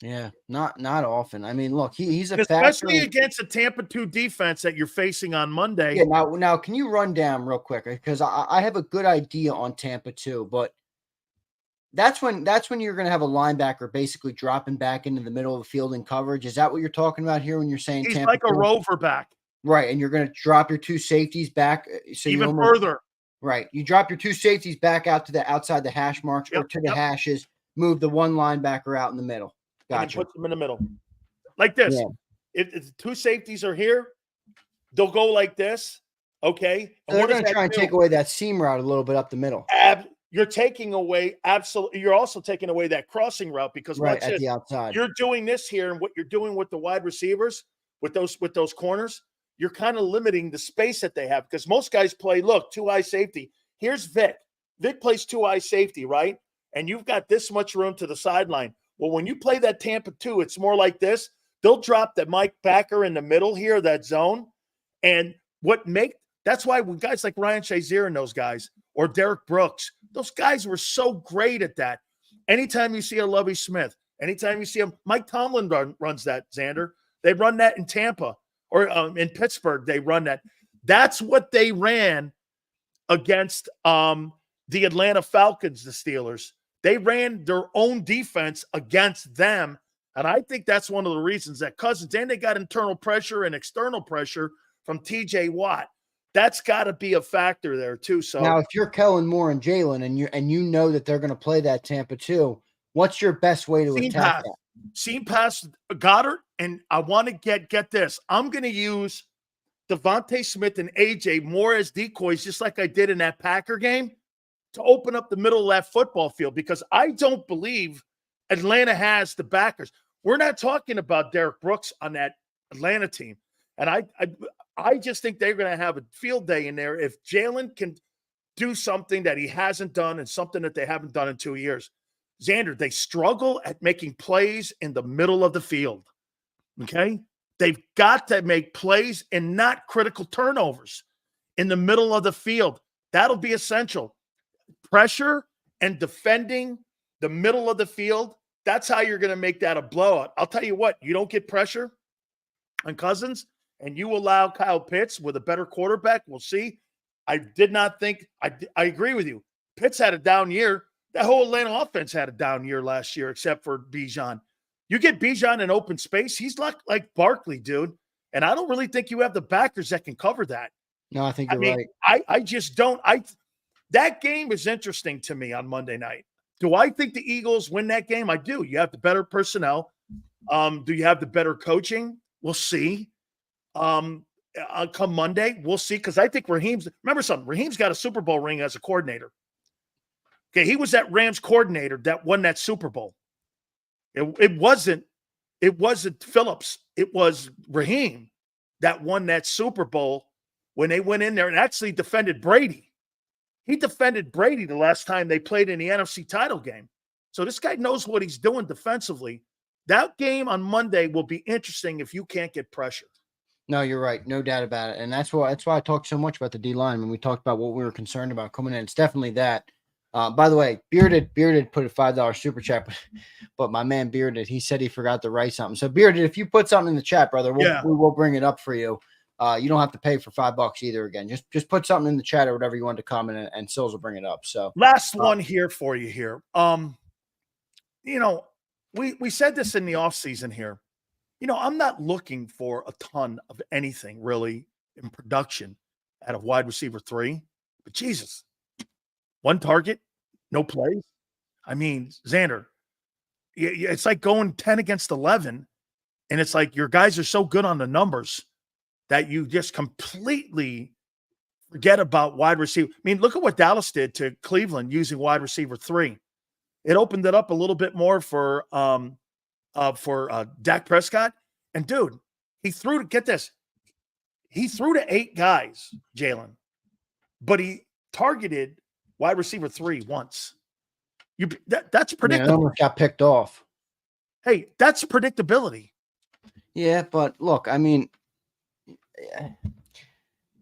Yeah, not often. I mean, look, he's a especially factor against a Tampa 2 defense that you're facing on Monday. Yeah, now can you run down real quick, because I have a good idea on Tampa 2, but that's when you're going to have a linebacker basically dropping back into the middle of the field in coverage. Is that what you're talking about here when you're saying he's Tampa like a 2? rover back, right? And you're going to drop your 2 safeties back, so even further. Right. You drop your 2 safeties back out to the outside the hash marks or to the hashes, move the one linebacker out in the middle. Gotcha. And put them in the middle. Like this. Yeah. If 2 safeties are here, they'll go like this. Okay. So they're going to try and take away that seam route a little bit up the middle. You're taking away absolutely. You're also taking away that crossing route because right at the outside. You're doing this here, and what you're doing with the wide receivers, with those corners, you're kind of limiting the space that they have because most guys play, 2-eye safety. Here's Vic. Vic plays 2-eye safety, right? And you've got this much room to the sideline. Well, when you play that Tampa 2, it's more like this. They'll drop the Mike backer in the middle here, that zone. And that's why when guys like Ryan Shazier and those guys, or Derek Brooks, those guys were so great at that. Anytime you see a Lovie Smith, anytime you see him, Mike Tomlin runs that, Zander. They run that in Tampa. Or in Pittsburgh, they run that. That's what they ran against the Atlanta Falcons, the Steelers. They ran their own defense against them. And I think that's one of the reasons that Cousins, and they got internal pressure and external pressure from TJ Watt. That's got to be a factor there too. So now if you're Kellen Moore and Jalen and you know that they're going to play that Tampa 2, what's your best way to attack that? Seam pass Goddard, and I want to get this. I'm going to use Devontae Smith and AJ more as decoys, just like I did in that Packer game, to open up the middle of that football field because I don't believe Atlanta has the backers. We're not talking about Derek Brooks on that Atlanta team, and I just think they're going to have a field day in there if Jalen can do something that he hasn't done and something that they haven't done in 2 years. Zander, they struggle at making plays in the middle of the field. Okay? They've got to make plays and not critical turnovers in the middle of the field. That'll be essential. Pressure and defending the middle of the field, that's how you're going to make that a blowout. I'll tell you what, you don't get pressure on Cousins and you allow Kyle Pitts with a better quarterback, we'll see. I did not think – I agree with you. Pitts had a down year. That whole Atlanta offense had a down year last year except for Bijan. You get Bijan in open space, he's like Barkley, dude. And I don't really think you have the backers that can cover that. No, I think you're right. I just don't. That game is interesting to me on Monday night. Do I think the Eagles win that game? I do. You have the better personnel. Do you have the better coaching? We'll see. Come Monday, we'll see. Because I think remember something, Raheem's got a Super Bowl ring as a coordinator. Okay, he was that Rams coordinator that won that Super Bowl. It wasn't Phillips. It was Raheem that won that Super Bowl when they went in there and actually defended Brady. He defended Brady the last time they played in the NFC title game. So this guy knows what he's doing defensively. That game on Monday will be interesting if you can't get pressure. No, you're right. No doubt about it. And that's why I talked so much about the D-line when we talked about what we were concerned about coming in. It's definitely that. By the way, Bearded put a $5 super chat, but my man Bearded, he said he forgot to write something. So Bearded, if you put something in the chat, brother, we will bring it up for you. You don't have to pay for $5 either. Again, just put something in the chat or whatever you want to comment, and Sills will bring it up. So last one here for you here. We said this in the offseason here. I'm not looking for a ton of anything really in production out of wide receiver 3, but Jesus, one target, no plays. I mean, Zander, it's like going 10 against 11, and it's like your guys are so good on the numbers that you just completely forget about wide receiver. I mean, look at what Dallas did to Cleveland using wide receiver 3. It opened it up a little bit more for Dak Prescott. And dude, he threw to 8 guys, Jalen, but he targeted wide receiver 3 once. That's predictable. Yeah, almost got picked off. Hey, that's predictability. Yeah, but look, I mean,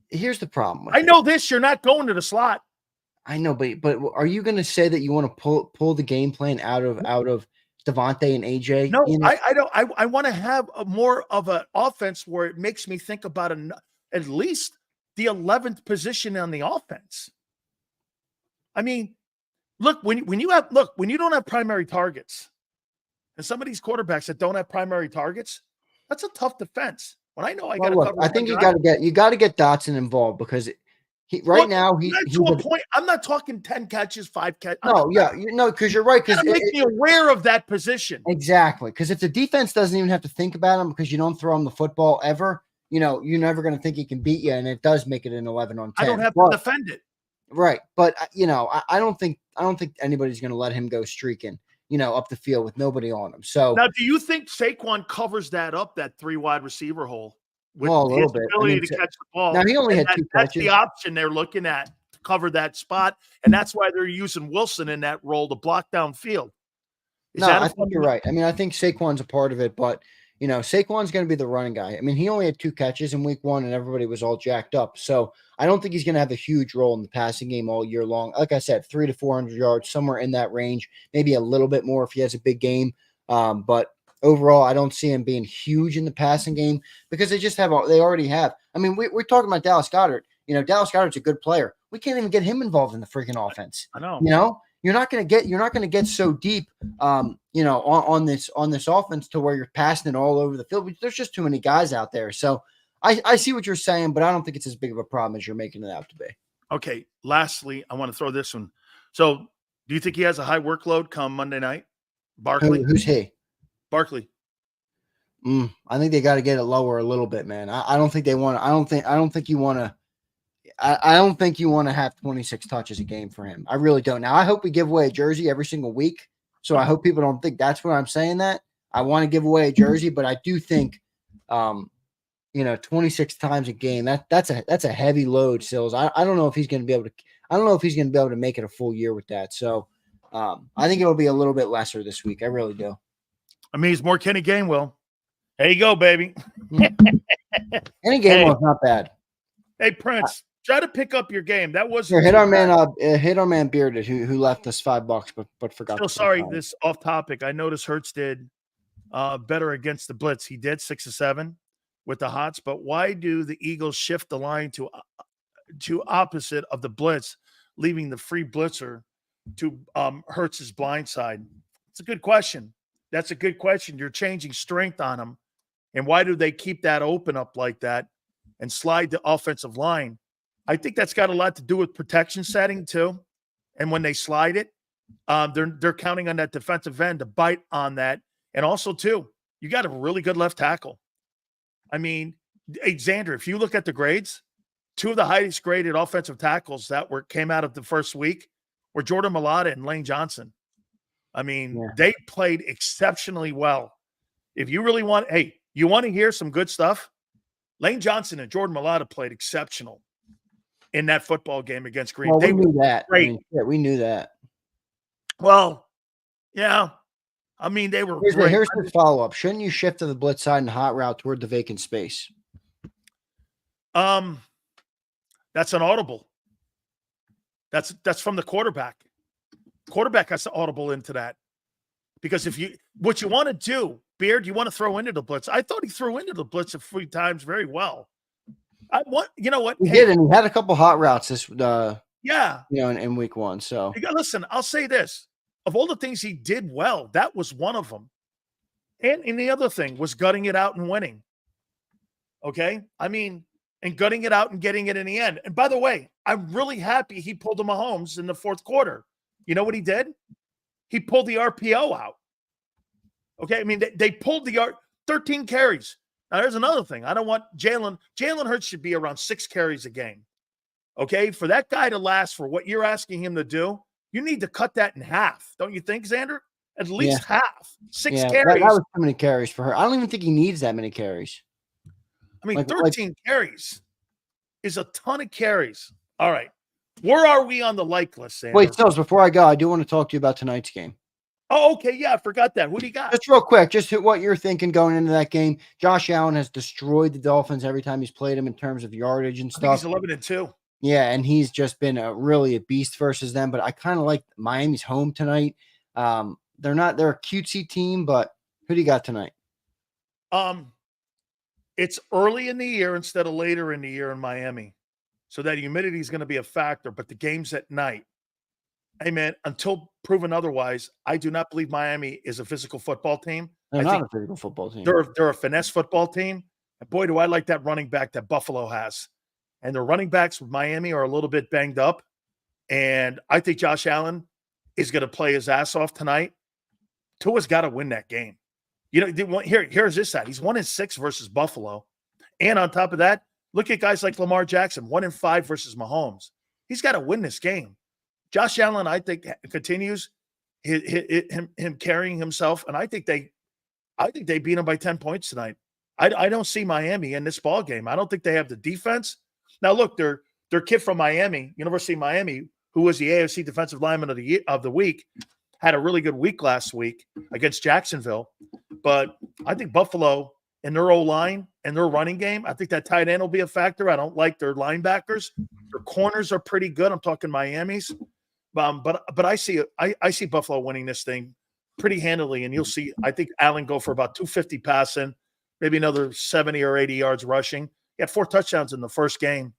here's the problem. I know this. You're not going to the slot. I know, but are you going to say that you want to pull the game plan out of Devontae and AJ? No, I don't. I want to have more of an offense where it makes me think about at least the 11th position on the offense. I mean, look, when you don't have primary targets, and some of these quarterbacks that don't have primary targets, that's a tough defense. When I know I got to cover, I think you got to get Dotson involved because he's to a point. I'm not talking 10 catches, 5 catches. No, because you're right. Because make me aware of that position. Exactly. Because if the defense doesn't even have to think about him because you don't throw him the football ever, you're never going to think he can beat you, and it does make it an 11 on 10. I don't have to defend it. Right, but I don't think anybody's going to let him go streaking, up the field with nobody on him. So now, do you think Saquon covers that up, that 3 wide receiver hole? With a little bit. Ability to catch the ball. Now he only had 2 catches. That's the option they're looking at to cover that spot, and that's why they're using Wilson in that role to block downfield. I think you're right. I mean, I think Saquon's a part of it, but Saquon's going to be the running guy. I mean, he only had 2 catches in week 1, and everybody was all jacked up. So I don't think he's going to have a huge role in the passing game all year long. Like I said, 300 to 400 yards, somewhere in that range, maybe a little bit more if he has a big game. But overall, I don't see him being huge in the passing game because they already have. I mean, we're talking about Dallas Goedert. Dallas Goedert's a good player. We can't even get him involved in the freaking offense. I know. You're not going to get so deep, on this offense to where you're passing it all over the field. There's just too many guys out there. So I see what you're saying, but I don't think it's as big of a problem as you're making it out to be. Okay. Lastly, I want to throw this one. So do you think he has a high workload come Monday night? Barkley? Who's he? Barkley. I think they got to get it lower a little bit, man. I don't think they want to. I don't think you want to. I don't think you want to have 26 touches a game for him. I really don't. Now, I hope we give away a jersey every single week. So I hope people don't think that's why I'm saying that. I want to give away a jersey, but I do think, 26 times a game, that's a heavy load, Sills. I don't know if he's going to be able to. I don't know if he's going to be able to make it a full year with that. So I think it will be a little bit lesser this week. I really do. I mean, he's more Kenny Gainwell. There you go, baby. Any game was not bad. Hey, Prince, try to pick up your game. That was Here, hit our man Bearded who left us $5, but forgot. Still sorry, this off topic. I noticed Hurts did better against the blitz. He did 6 of 7 with the hots, but why do the Eagles shift the line to opposite of the blitz, leaving the free blitzer to Hurts' blind side? It's a good question. That's a good question. You're changing strength on him. And why do they keep that open up like that and slide the offensive line? I think that's got a lot to do with protection setting too. And when they slide it, they're counting on that defensive end to bite on that. And also too, you got a really good left tackle. I mean, hey, Zander, if you look at the grades, 2 of the highest graded offensive tackles that came out of the first week were Jordan Mailata and Lane Johnson. I mean, They played exceptionally well. If you really want, you want to hear some good stuff? Lane Johnson and Jordan Mailata played exceptional in that football game against Green. Well, we knew that. Great. I mean, yeah, we knew that. Well, yeah. I mean, they were great. Here's the follow-up. Shouldn't you shift to the blitz side and hot route toward the vacant space? That's an audible. That's from the quarterback. Quarterback has to audible into that. Because what you want to do, Beard, you want to throw into the blitz. I thought he threw into the blitz a few times very well. You know what? He did, and he had a couple hot routes in week 1. So listen, I'll say this. Of all the things he did well, that was one of them. And the other thing was gutting it out and winning. Okay? I mean, and gutting it out and getting it in the end. And by the way, I'm really happy he pulled the Mahomes in the fourth quarter. You know what he did? He pulled the RPO out. Okay? I mean, they pulled 13 carries. Now, there's another thing. I don't want Jalen Hurts should be around 6 carries a game. Okay? For that guy to last for what you're asking him to do, you need to cut that in half. Don't you think, Zander? At least half. 6 carries. That was too many carries for her. I don't even think he needs that many carries. I mean, 13 carries is a ton of carries. All right. Where are we on the like list, Zander? Wait, Stills, before I go, I do want to talk to you about tonight's game. Oh, okay. Yeah, I forgot that. Who do you got? Just real quick, just what you're thinking going into that game. Josh Allen has destroyed the Dolphins every time he's played them in terms of yardage and stuff. He's 11-2. Yeah, and he's just been really a beast versus them. But I kind of like Miami's home tonight. They're a cutesy team, but who do you got tonight? It's early in the year instead of later in the year in Miami. So that humidity is going to be a factor, but the game's at night. Hey, man, until proven otherwise, I do not believe Miami is a physical football team. They're not a physical football team. They're a finesse football team. And boy, do I like that running back that Buffalo has. And the running backs with Miami are a little bit banged up. And I think Josh Allen is going to play his ass off tonight. Tua's got to win that game. You know, here's this side. He's 1-6 versus Buffalo. And on top of that, look at guys like Lamar Jackson, 1-5 versus Mahomes. He's got to win this game. Josh Allen, I think, continues him carrying himself, and I think they beat him by 10 points tonight. I don't see Miami in this ball game. I don't think they have the defense. Now, look, their kid from Miami, University of Miami, who was the AFC Defensive Lineman of the week, had a really good week last week against Jacksonville. But I think Buffalo and their O-line and their running game, I think that tight end will be a factor. I don't like their linebackers. Their corners are pretty good. I'm talking Miami's. But I see Buffalo winning this thing pretty handily, and you'll see, I think Allen go for about 250 passing, maybe another 70 or 80 yards rushing. He had 4 touchdowns in the first game.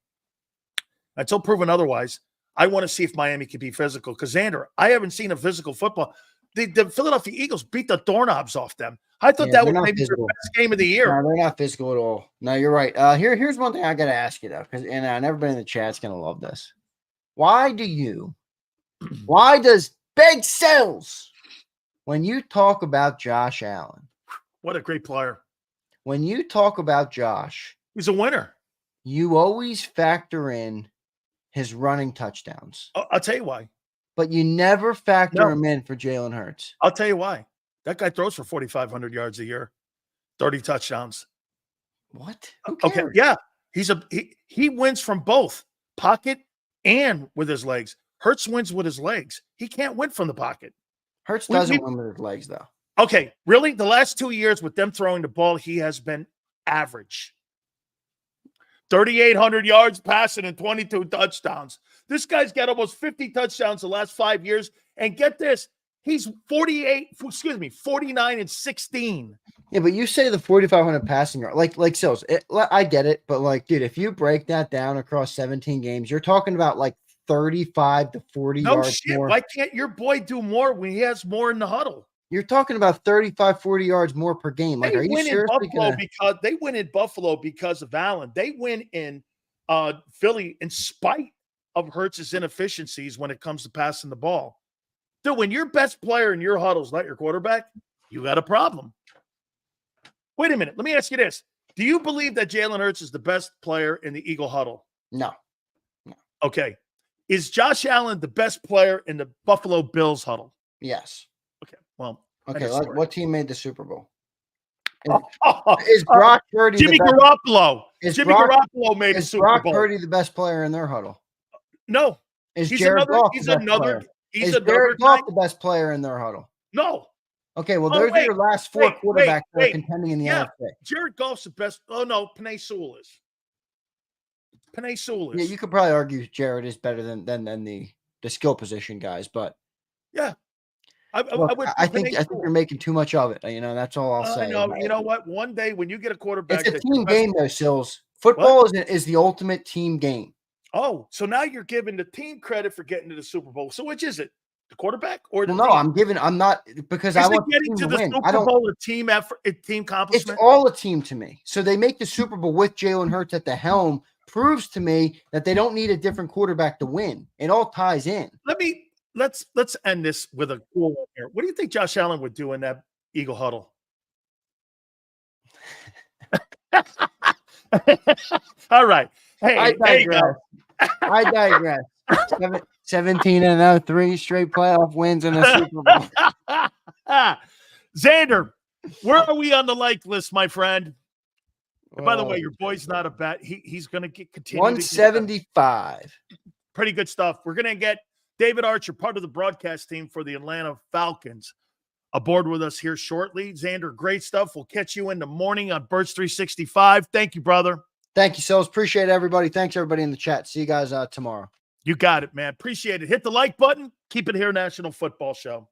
Until proven otherwise, I want to see if Miami can be physical. Because, Zander, I haven't seen a physical football. The Philadelphia Eagles beat the doorknobs off them. I thought that was maybe their best game of the year. No, they're not physical at all. No, you're right. Here's one thing I got to ask you, though, because everybody in the chat's going to love this. Why does Big Sales, when you talk about Josh Allen, what a great player. When you talk about Josh, he's a winner. You always factor in his running touchdowns. I'll tell you why. But you never factor him in for Jalen Hurts. I'll tell you why. That guy throws for 4,500 yards a year, 30 touchdowns. What? Okay, yeah. He wins from both pocket and with his legs. Hurts wins with his legs. He can't win from the pocket. Hurts doesn't win with his legs, though. Okay, really? The last 2 years with them throwing the ball, he has been average. 3,800 yards passing and 22 touchdowns. This guy's got almost 50 touchdowns the last 5 years. And get this, he's 49 and 16. Yeah, but you say the 4,500 passing yard, like Sills. I get it, but like, dude, if you break that down across 17 games, you're talking about like 35 to 40 yards shit. more. Why can't your boy do more when he has more in the huddle? You're talking about 35, 40 yards more per game. Like, are you seriously they win in Buffalo because of Allen. They win in Philly in spite of Hurts' inefficiencies when it comes to passing the ball. Dude, when your best player in your huddle is not your quarterback, you got a problem. Wait a minute. Let me ask you this. Do you believe that Jalen Hurts is the best player in the Eagle huddle? No. Okay. Is Josh Allen the best player in the Buffalo Bills huddle? Yes. Okay. Well, okay. What team made the Super Bowl? Is Is Brock Purdy Jimmy Garoppolo? Garoppolo made the Super Bowl. Is Brock Purdy the best player in their huddle? No. Is Jared Goff the best player? Is Jared Goff the best player in their huddle? No. Okay, well, those are your last four quarterbacks that are contending in the NFC. Jared Goff's the best. Oh, no, Penei Sewell is. Penei Sewell is. Yeah, you could probably argue Jared is better than the skill position guys, but yeah. I think you're making too much of it. You know, that's all I'll say. No, you know what? One day when you get a quarterback, it's a team game, though, Sills. Football is the ultimate team game. Oh, so now you're giving the team credit for getting to the Super Bowl. So which is it? The quarterback or the team? I'm not because I want getting to the Super Bowl a team effort, a team accomplishment. It's all a team to me. So they make the Super Bowl with Jalen Hurts at the helm proves to me that they don't need a different quarterback to win. It all ties in. Let's end this with a cool one here. What do you think Josh Allen would do in that Eagle huddle? All right. Hey, I digress. 17-0, 3 straight playoff wins in a Super Bowl. Zander, where are we on the like list, my friend? By the way, your boy's not a bat. He's going to continue 175. Pretty good stuff. We're going to get David Archer, part of the broadcast team for the Atlanta Falcons, aboard with us here shortly. Zander, great stuff. We'll catch you in the morning on Birds 365. Thank you, brother. Thank you, Sills. Appreciate everybody. Thanks, everybody in the chat. See you guys tomorrow. You got it, man. Appreciate it. Hit the like button. Keep it here, National Football Show.